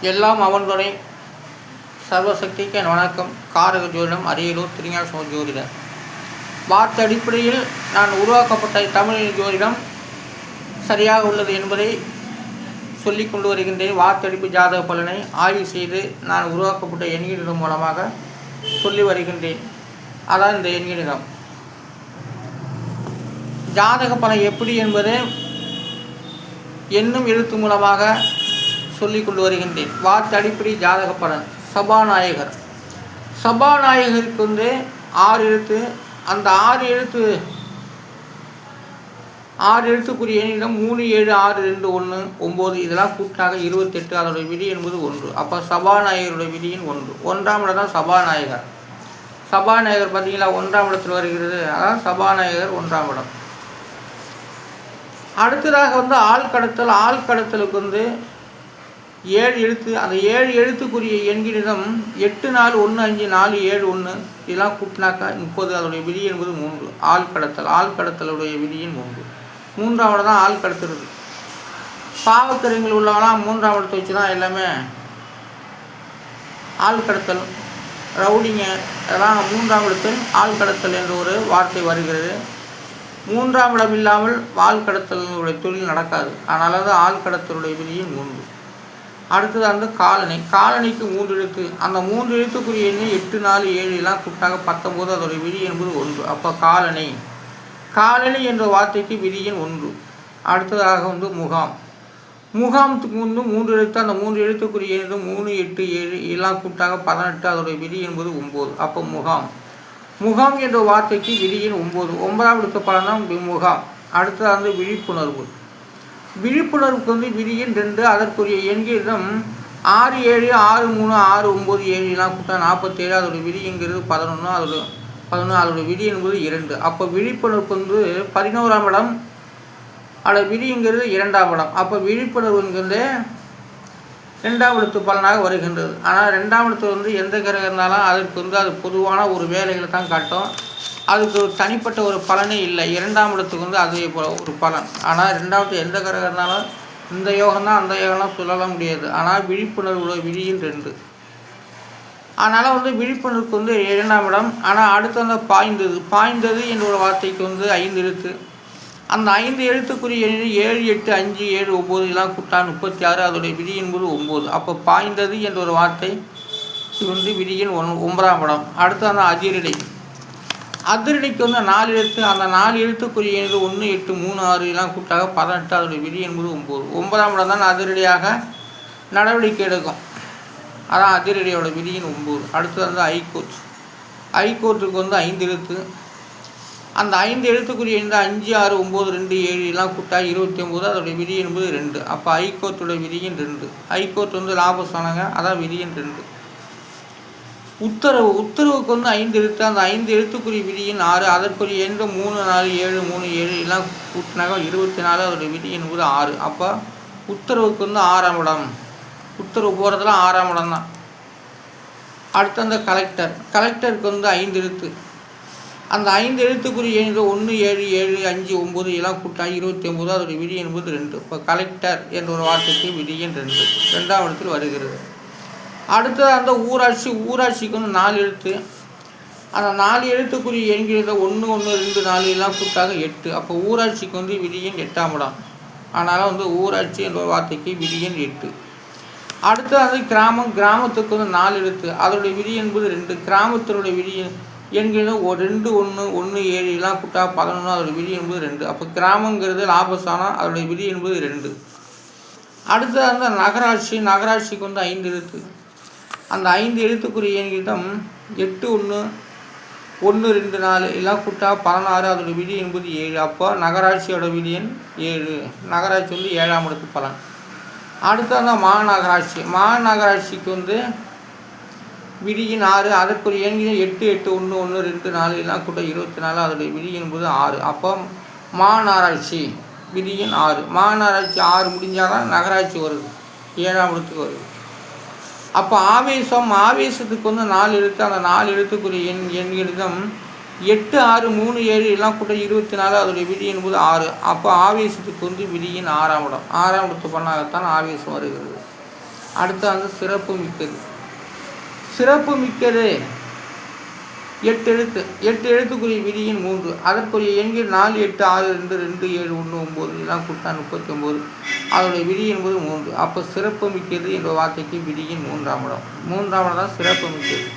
எல்லாம் அவன் துணை. சர்வசக்திக்கு என் வணக்கம். காரக ஜோதிடம், அரியலூர் திருஞான ஜோதிடர். வார்த்தை அடிப்படையில் நான் உருவாக்கப்பட்ட தமிழ் ஜோதிடம் சரியாக உள்ளது என்பதை சொல்லிக் கொண்டு வருகின்றேன். வார்த்தடிப்பு ஜாதக பலனை ஆய்வு செய்து நான் உருவாக்கப்பட்ட எண்கணிதம் மூலமாக சொல்லி வருகின்றேன். அதான் இந்த எண்கணிதம். ஜாதக பலன் எப்படி என்பது என்னும் எழுத்து மூலமாக சொல்லிக் கொண்டு வருகின்றேன். வார்த்தை அடிப்படை ஜாதக பலன். சபாநாயகருக்கு 6 எழுத்து. அந்த 6 எழுத்துக்குரிய எண்ணிடம் 3, 7, 6, 2, 1, 9 இதெல்லாம் கூட்டாக 28. அதோடைய விதி என்பது 1. அப்போ சபாநாயகருடைய விதியின் 1. 1ஆம் இடம் தான் சபாநாயகர். சபாநாயகர் பார்த்தீங்களா 1ஆம் இடத்தில் வருகிறது. அதான் சபாநாயகர் 1ஆம் இடம். அடுத்ததாக ஆழ்கடத்தலுக்கு 7 எழுத்து. அந்த 7 எழுத்துக்குரிய எண்கிணிதம் 8, 4, 1, 5, 4, 7, 1 இதெல்லாம் கூட்டினாக்கா 30. அதோடைய விதி என்பது 3. ஆழ்கடத்தலுடைய விதியின் 3. 3ஆம் இடம் தான் ஆழ்கடத்துறது. பாவக்கரைகள் உள்ளவங்களாம் 3ஆம் இடத்தை வச்சு தான் எல்லாமே ஆழ்கடத்தல், ரவுடிங்க அதெல்லாம் 3ஆம் இடத்தில் ஆழ்கடத்தல் என்ற ஒரு வார்த்தை வருகிறது. 3ஆம் இடம் இல்லாமல் ஆழ்கடத்தலுடைய தொழில் நடக்காது. அதனால தான் ஆழ்கடத்தலுடைய விதியின் 3. அடுத்தது அந்த காலனிக்கு 3 எழுத்து. அந்த 3 எழுத்துக்குரிய எண்ணு 8, 4, 7 எல்லாம் கூட்டாக 19. அதோடைய விதி என்பது 1. அப்போ காலனி என்ற வார்த்தைக்கு விதியின் 1. அடுத்ததாக முகாமத்துக்கு 3 எழுத்து. அந்த 3 எழுத்துக்குரிய எண்ணு 3, 8, 7 எல்லாம் கூட்டாக 18. அதோடைய விதி என்பது 9. அப்போ முகாம் என்ற வார்த்தைக்கு விதியின் 9. 9ஆம் எழுத்து பலன் தான் முகாம். அடுத்தது விழிப்புணர்வுக்கு விதியின் 2. அதற்குரிய எண்கிடம் 6, 7, 6, 3, 6, 9, 7 எல்லாம் கூட்டா 47. அதோடைய விதிங்கிறது 11. அதோடைய விதி என்பது 2. அப்போ விழிப்புணர்வுக்கு 11ஆம் இடம். அதோட விதிங்கிறது 2ஆம் இடம். அப்போ விழிப்புணர்வுங்கிறது 2ஆம் எழுத்து பலனாக வருகின்றது. ஆனால் 2ஆம் எழுத்து எந்த கிரகம் இருந்தாலும் அதற்கு அது பொதுவான ஒரு வேலைகளை தான் காட்டும். அதுக்கு ஒரு தனிப்பட்ட ஒரு பலனே இல்லை. 2ஆம் இடத்துக்கு அதே போல் ஒரு பலன். ஆனால் 2ஆவது எந்த கிரகம் இருந்தாலும் இந்த யோகம் தான் அந்த யோகம்லாம் சொல்லலாம் முடியாது. ஆனால் விழிப்புணர்வு விதியின் 2. அதனால் விழிப்புணர்வுக்கு 2ஆம் இடம். ஆனால் அடுத்து பாய்ந்தது என்ற ஒரு வார்த்தைக்கு 5 எழுத்து. அந்த 5 எழுத்துக்குரிய 7, 8, 5, 7, 9 எல்லாம் கூட்டா 36. அதோடைய விதி என்பது 9. அப்போ பாய்ந்தது என்ற ஒரு வார்த்தை விதியின் 9ஆம் இடம். அடுத்து அந்த அதிரடிக்கு 4 எழுத்து. அந்த 4 எழுத்துக்குரிய 1, 8, 3, 6 எல்லாம் கூட்டாக 18. அதோடைய விதி என்பது 9. 9ஆம் இடம் தான் அதிரடியாக நடவடிக்கை எடுக்கும். அதான் அதிரடியோட விதியின் 9. அடுத்தது ஹைகோர்ட்டுக்கு 5 எழுத்து. அந்த 5 எழுத்துக்குரிய 5, 6, 9, 2, 7 எல்லாம் கூட்டா 29. அதோடைய விதி என்பது 2. அப்போ ஹைகோர்ட்டுடைய விதியின் 2. ஹைகோர்ட் லாபஸ்தானங்க. அதான் விதியின் 2. உத்தரவுக்கு 5 எழுத்து. அந்த 5 எழுத்துக்குரிய விதியின் 6. அதற்குரிய 3, 4, 7, 3, 7 எல்லாம் கூட்டினாக 24. அதோடைய விதி என்பது 6. அப்போ உத்தரவுக்கு 6ஆம் இடம். உத்தரவு போகிறதுலாம் 6ஆம் இடம் தான். அடுத்து அந்த கலெக்டருக்கு 5 எழுத்து. அந்த 5 எழுத்துக்குரிய 1, 7, 7, 5, 9 எல்லாம் கூட்டா 29. அதோடைய விதி என்பது 2. இப்போ கலெக்டர் என்ற ஒரு வார்த்தைக்கு விதியின் 2. 2ஆம் இடத்தில் வருகிறது. அடுத்தது அந்த ஊராட்சிக்கு 4 எழுத்து. அந்த 4 எழுத்துக்குரிய எண்கிறத 1, 1, 2, 4 எல்லாம் கூட்டாக 8. அப்போ ஊராட்சிக்கு விதியின் 8ஆம் இடம். அதனால் ஊராட்சி என்ற ஒரு வார்த்தைக்கு விதியின் 8. அடுத்தது கிராமத்துக்கு 4 எழுத்து. அதோடைய விதி என்பது 2. கிராமத்தினுடைய விதி என்கிறது 2, 1, 1, 7 எல்லாம் கூட்டா 11. அதோடைய விதி என்பது 2. அப்போ கிராமங்கிறது லாபஸ்தானம். அதோடைய விதி என்பது 2. அடுத்தது அந்த நகராட்சிக்கு 5 எழுத்து. அந்த 5 எழுத்துக்குரிய எண்கிடம் 8, 1, 1, 2, 4 எல்லாம் கூட்டா 16. அதோடைய விதி என்பது 7. அப்போ நகராட்சியோட விதியின் 7. நகராட்சி 7ஆம் இடத்து பலன். அடுத்து அந்த மாநகராட்சிக்கு விதியின் 6. அதற்குரிய எண்கிடம் 8, 8, 1, 1, 2, 4 எல்லாம் கூட்ட 24. அதோடைய விதி என்பது 6. அப்போ மாநகராட்சி விதியின் 6. மாநகராட்சி 6 முடிஞ்சால் தான் நகராட்சி வருது. 7ஆம் இடத்துக்கு வருது. அப்போ ஆவேசத்துக்கு 4 எழுத்து. அந்த 4 எழுத்துக்குரிய எண்கிடம் 8, 6, 3, 7 எல்லாம் கூட்ட 24. அதோடைய விதி என்பது 6. அப்போ ஆவேசத்துக்கு விதியின் 6ஆம் இடம். 6ஆம் இடத்து பண்ணாகத்தான் ஆவேசம் வருகிறது. அடுத்து வந்து சிறப்பு மிக்கது. சிறப்பு மிக்கது 8 எழுத்து. 8 எழுத்துக்குரிய விதியின் 3. அதற்குரிய எண்கள் 4, 8, 6, 2, 2, 7, 1, 9 இதெல்லாம் கூட்டா 39. அதோடைய விதி என்பது 3. அப்போ சிறப்பு மிக்கது என்ற வார்த்தைக்கு விதியின் 3ஆம் இடம். 3ஆம் இடம் தான் சிறப்பு மிக்கது.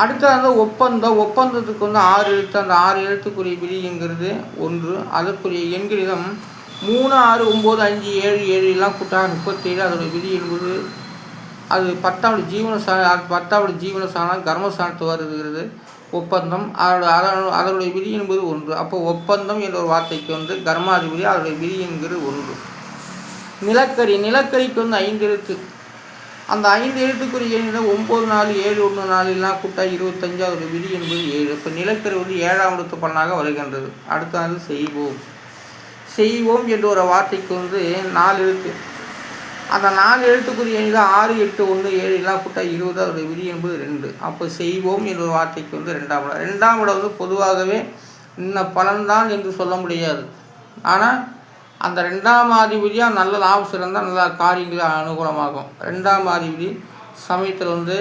அடுத்து வந்து ஒப்பந்தம். ஒப்பந்தத்துக்கு வந்து 6 எழுத்து. அந்த 6 எழுத்துக்குரிய விதிங்கிறது 1. அதற்குரிய எண்களிடம் 3, 6, 9, 5, 7, 7 எல்லாம் கூட்டா 37. அதோடைய விதி என்பது அது 10வது ஜீவனஸ்தானம் கர்மஸ்தானத்து வருகிறது ஒப்பந்தம். அதனுடைய விதி என்பது 1. அப்போ ஒப்பந்தம் என்ற ஒரு வார்த்தைக்கு வந்து கர்மாதிபதி, அதனுடைய விதி என்கிறது 1. நிலக்கரி. நிலக்கரிக்கு வந்து 5 எழுத்து. அந்த 5 எழுத்துக்குரிய எண்ணில் 9, 4, 7, 1, 4 எல்லாம் கூட்டா 25. அதோடைய விதி என்பது 7. இப்போ நிலக்கரி வந்து 7ஆம் இடத்து பலனாக வருகின்றது. அடுத்தது செய்வோம். செய்வோம் என்ற ஒரு வார்த்தைக்கு வந்து 4 எழுத்து. அந்த 4 எழுத்துக்குரிய எண்ணில் 6, 8, 1, 7 எல்லாம் கூட்டா 20. அதோடைய விதி என்பது 2. அப்போ செய்வோம் என்ற ஒரு வார்த்தைக்கு வந்து 2ஆம் இடம். 2ஆம் இடம் வந்து பொதுவாகவே இன்ன பலன்தான் என்று சொல்ல முடியாது. ஆனால் அந்த 2ஆம் அதிபதியாக நல்ல லாபம் சிறந்தால் நல்ல காரியங்கள் அனுகூலமாகும். 2ஆம் அதிபதி சமயத்தில் வந்து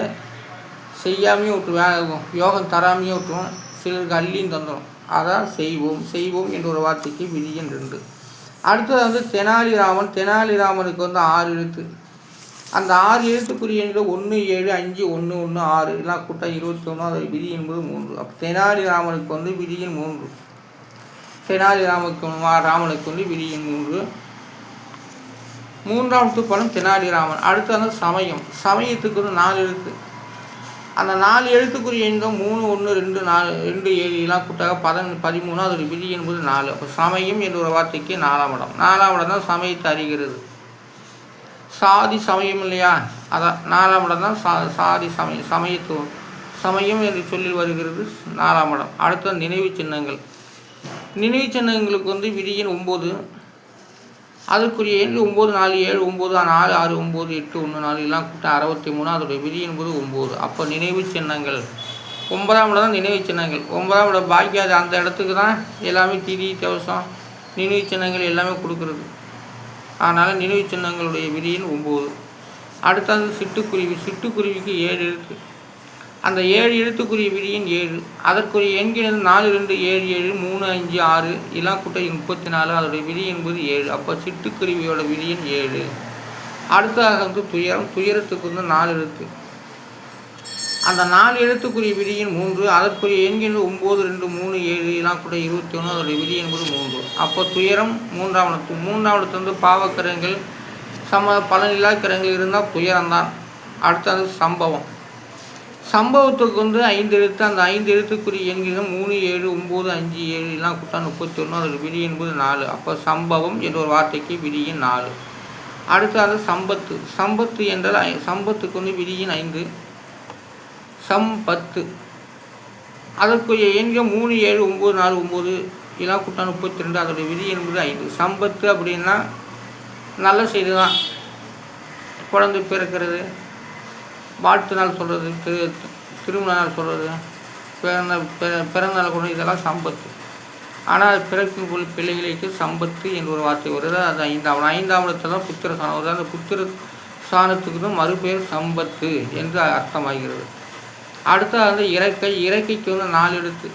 செய்யாமையும் விட்டுருவேன், யோகம் தராமையும் விட்டுருவோம், சிலருக்கு அள்ளியும் தந்துடும். அதான் செய்வோம். செய்வோம் என்ற ஒரு வார்த்தைக்கு விதியின் 2. அடுத்தது வந்து தெனாலிராமன். தெனாலிராமனுக்கு வந்து 6 எழுத்து. அந்த 6 எழுத்துக்குரிய எண்ணில் 1, 7, 5, 1, 1, 6 எல்லாம் கூட்டா 21. அதோட விதி என்பது 3. அப்போ தெனாலிராமனுக்கு வந்து விதியின் 3. ராமனுக்கு வந்து விதியின் 3. 3ஆம் பலம் தெனாலிராமன். அடுத்து வந்து சமயம். சமயத்துக்கு வந்து 4 எழுத்து. அந்த 4 எழுத்துக்குரிய எண்கள் 3, 1, 2, 4, 2, 7 எல்லாம் கூட்டாக 13. அதோட விதி என்பது 4. அப்போ சமயம் என்ற ஒரு வார்த்தைக்கு 4ஆம் இடம். 4ஆம் இடம் தான் சமயத்தை அறிகிறது. சாதி சமயம் இல்லையா, அதான் 4ஆம் இடம் தான் சாதி சமயம். சமயத்துவம் சமயம் என்று சொல்லி வருகிறது 4ஆம் இடம். அடுத்த நினைவு சின்னங்கள். நினைவு சின்னங்களுக்கு வந்து விதியின் 9. அதற்குரிய எண் 9, 4, 7, 9, 4, 6, 9, 8, 1, 4 எல்லாம் கூட்டா 63. அதோடைய விதி என்பது 9. அப்போ நினைவு சின்னங்கள் 9ஆம் இடம் தான் நினைவு சின்னங்கள். 9ஆம் இடம் பாக்கியாது அந்த இடத்துக்கு தான் எல்லாமே திதி தவசம் நினைவு சின்னங்கள் எல்லாமே கொடுக்குறது. அதனால் நினைவு சின்னங்களுடைய விதியின் 9. அடுத்தது சிட்டுக்குருவி. சிட்டுக்குருவிக்கு 7 எழுத்து. அந்த 7 எழுத்துக்குரிய விதியின் 7. அதற்குரிய எண்கள் 4, 2, 7, 7, 3, 5, 6 எல்லாம் கூட்ட 34. அதோடைய விதி என்பது 7. அப்போ சிட்டுக்குருவியோட விதியின் 7. அடுத்ததாக வந்து துயரம். துயரத்துக்கு வந்து 4 எழுத்து. அந்த 4 எழுத்துக்குரிய விதியின் 3. அதற்குரிய எண்கள் 9, 2, 3, 7 எல்லாம் கூட 21. அதோடைய விதி என்பது 3. அப்போ துயரம் 3ஆம் இடத்து. 3ஆம் இடத்து வந்து பாவக்கிரகங்கள் பலனில்லா கிரகங்கள் இருந்தால் துயரம்தான். அடுத்தது சம்பவம். சம்பவத்துக்கு வந்து 5 எழுத்து. அந்த 5 எழுத்துக்குரிய எண்களும் 3, 7, 9, 5, 7 எல்லாம் கூட்டா 31. அதோட விதி என்பது 4. அப்போ சம்பவம் என்ற ஒரு வார்த்தைக்கு விதியின் 4. அடுத்தது சம்பத்து. சம்பத்து என்றால் சம்பத்துக்கு வந்து விதியின் 5. சம்பத்து அதற்குரிய எண்கள் 3, 7, 9, 4, 9 எல்லாம் கூட்டா 32. அதோட விதி என்பது 5. சம்பத்து அப்படின்னா நல்ல செய்தி தான். குழந்தை பிறக்கிறது, வாழ்த்து நாள் சொல்கிறது, திருமண நாள் சொல்கிறது, பிறந்த நாள் கொண்டு இதெல்லாம் சம்பத்து. ஆனால் பிறக்கும் பிள்ளைகளுக்கு சம்பத்து என்ற ஒரு வார்த்தை வருது. அது 5ஆம் இடத்துல தான் புத்திர சாணம் வருது. அந்த புத்திர சாணத்துக்கு தான் மறுபெயர் சம்பத்து என்று அர்த்தமாகிறது. அடுத்தது வந்து இறக்கை. இறக்கைக்கு வந்து 4 எழுத்து.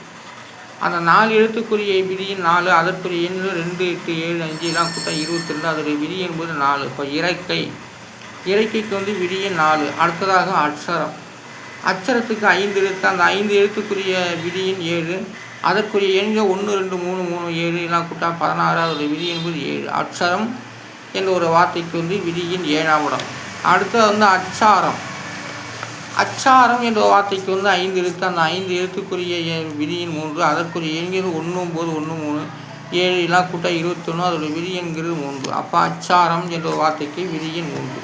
அந்த 4 எழுத்துக்குரிய விதியின் 4. அதற்குரிய எண்கள் 2, 8, 7, 5 எல்லாம் கூட்டா 22. அதோடைய விதி என்பது 4. இப்போ இறக்கை. இறக்கைக்கு வந்து விதியின் 4. அடுத்ததாக அட்சரம். அட்சரத்துக்கு 5 எழுத்து. அந்த 5 எழுத்துக்குரிய விதியின் 7. அதற்குரிய எண்கள் 1, 2, 3, 3, 7 எல்லாம் கூட்டா 16. அதோடைய விதி என்பது 7. அட்சரம் என்ற ஒரு வார்த்தைக்கு வந்து விதியின் 7ஆம் இடம். அடுத்தது வந்து அச்சாரம். அச்சாரம் என்ற வார்த்தைக்கு வந்து 5 எழுத்து. அந்த 5 எழுத்துக்குரிய விதியின் 3. அதற்குரிய எண்கள் 1, 9, 1, 3, 7 எல்லாம் கூட்டா 21. அதோடைய விதி என்கிறது 3. அப்போ அச்சாரம் என்ற வார்த்தைக்கு விதியின் 3.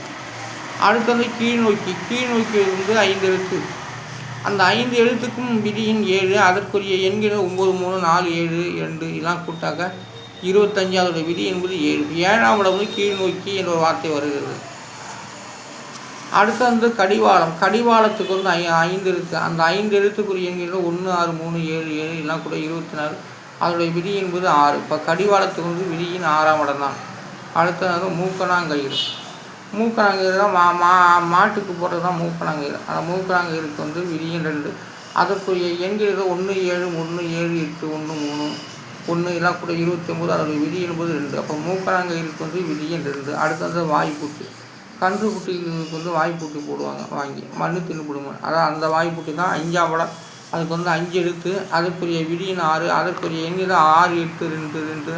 அடுத்தது கீழ்நோக்கி. கீழ்நோக்கி வந்து 5 எழுத்து. அந்த 5 எழுத்துக்கும் விதியின் 7. அதற்குரிய எண்கள் 9, 3, 4, 7, 2 எல்லாம் கூட்டாக 25. அதோடைய விதி என்பது 7. 7ஆம் இடம் வந்து கீழ்நோக்கி என்ற ஒரு வார்த்தை வருகிறது. அடுத்து வந்து கடிவாளம். கடிவாளத்துக்கு வந்து 5 எழுத்து. அந்த 5 எழுத்துக்குரிய எண்கள் 1, 6, 3, 7, 7 எல்லாம் கூட 24. அதோடைய விதி என்பது 6. இப்போ கடிவாளத்துக்கு வந்து விதியின் 6ஆம் இடம் தான். அடுத்தது மூக்கணாங்கயிறு. மூக்கணாங்கயிறு தான் மாட்டுக்கு போடுறது தான் மூக்கணாங்கயிறு. அந்த மூக்கணாங்கயிறுக்கு வந்து விதியின் 2. அதற்குரிய எண்கள் 1 7 1 7 8 1 3 1 எல்லாம் கூட 29. அதோடைய விதி என்பது 2. அப்போ மூக்கணாங்கயிறுக்கு வந்து விதியின் 2. அடுத்தது வாய்ப்பூட்டு. கன்று குட்டிகளுக்கு வந்து வாய்ப்பூட்டு போடுவாங்க வாங்கி, மண்ணு தின்னு போடுவாங்க. அதான் அந்த வாய்ப்பூட்டு தான் 5ஆம் படம். அதுக்கு வந்து 5 எடுத்து அதற்குரிய விதியின் 6. அதற்குரிய எண்ணில் 6 8 2 2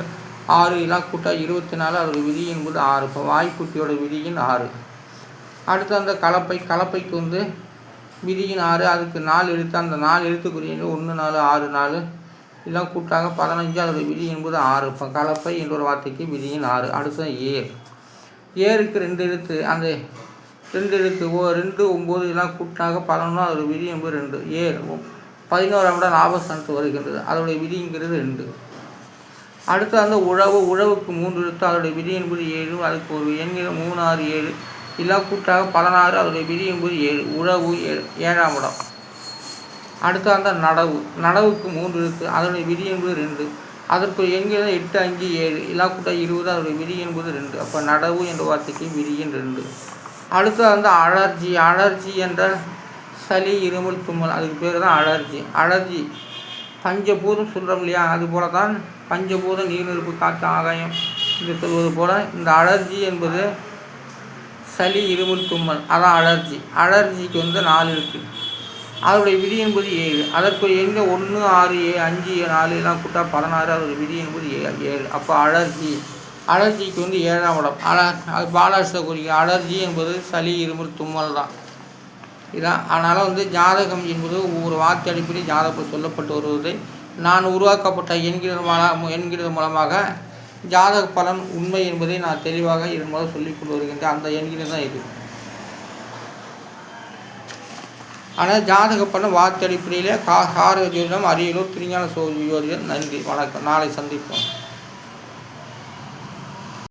6 எல்லாம் கூட்டா 24. அதோடய விதி என்பது 6. இப்போ வாய்ப்பூட்டியோட விதியின் 6. அடுத்து அந்த கலப்பைக்கு வந்து விதியின் 6. அதுக்கு 4 எழுத்து. அந்த 4 எழுத்துக்குரிய 1 4 6 4 எல்லாம் கூட்டாக 15. அதோடய விதி என்பது 6. இப்போ கலப்பை என்ற ஒரு வார்த்தைக்கு விதியின் 6. அடுத்து ஏருக்கு 2 எழுத்து. அந்த 2 எழுத்து 2 9 எல்லாம் கூட்டாக 11. அதோடய விதி என்பது 2. 11ஆம் இடம் லாபஸ்தானத்து வருகின்றது. அதோடைய விதிங்கிறது 2. அடுத்து அந்த உழவுக்கு 3 எழுத்து. அதோடைய விதி என்பது 7. அதுக்கு ஒரு எண்கிற 3 6 7 எல்லாம் கூட்டாக 16. அதோடைய விதி என்பது 7. உழவு 7ஆம் இடம். அடுத்து அந்த நடவுக்கு 3 எழுத்து. அதோடைய விதி என்பது 2. அதற்கு எண்கிற 8 5 7 எல்லாம் கூட்டாக 20. அதோடைய விதி என்பது 2. அப்போ நடவு என்ற வார்த்தைக்கு விதியின் 2. அடுத்து அந்த அலர்ஜி என்ற சளி இருமல் தும்மல், அதுக்கு பேர் தான் அலர்ஜி. பஞ்சபூதம் சொல்கிறோம் இல்லையா, அதுபோல தான் பஞ்சபூதம் நீர் நெருப்பு காற்று ஆகாயம் என்று சொல்வது போல் இந்த அலர்ஜி என்பது சளி இருமல் தும்மல், அதான் அலர்ஜிக்கு வந்து 4 இருக்குது. அதோடைய விதி என்பது 7. அதற்கு எங்கே 1 6 5 4 எல்லாம் கூட்டா 16. அதோடைய விதி என்பது 7. அப்போ அலர்ஜிக்கு வந்து 7ஆம் இடம். அது பாலாசக்கூடிய அலர்ஜி என்பது சளி இருமல் தும்மல் தான் இதான். அதனால் வந்து ஜாதகம் என்பது ஒவ்வொரு வார்த்தை அடிப்படையில் ஜாதகம் சொல்லப்பட்டு வருவதை நான் உருவாக்கப்பட்ட என்கிறது மூலமாக ஜாதக பலன் உண்மை என்பதை நான் தெளிவாக இதன் மூலம் சொல்லிக் கொண்டு வருகின்றேன். அந்த என்கிறது தான் இது. ஆனால் ஜாதக பலன் வார்த்தை அடிப்படையிலே கார ஜோதிடம், அரியலூர் திருஞான ஜோதிடம். நன்றி, வணக்கம். நாளை சந்திப்போம்.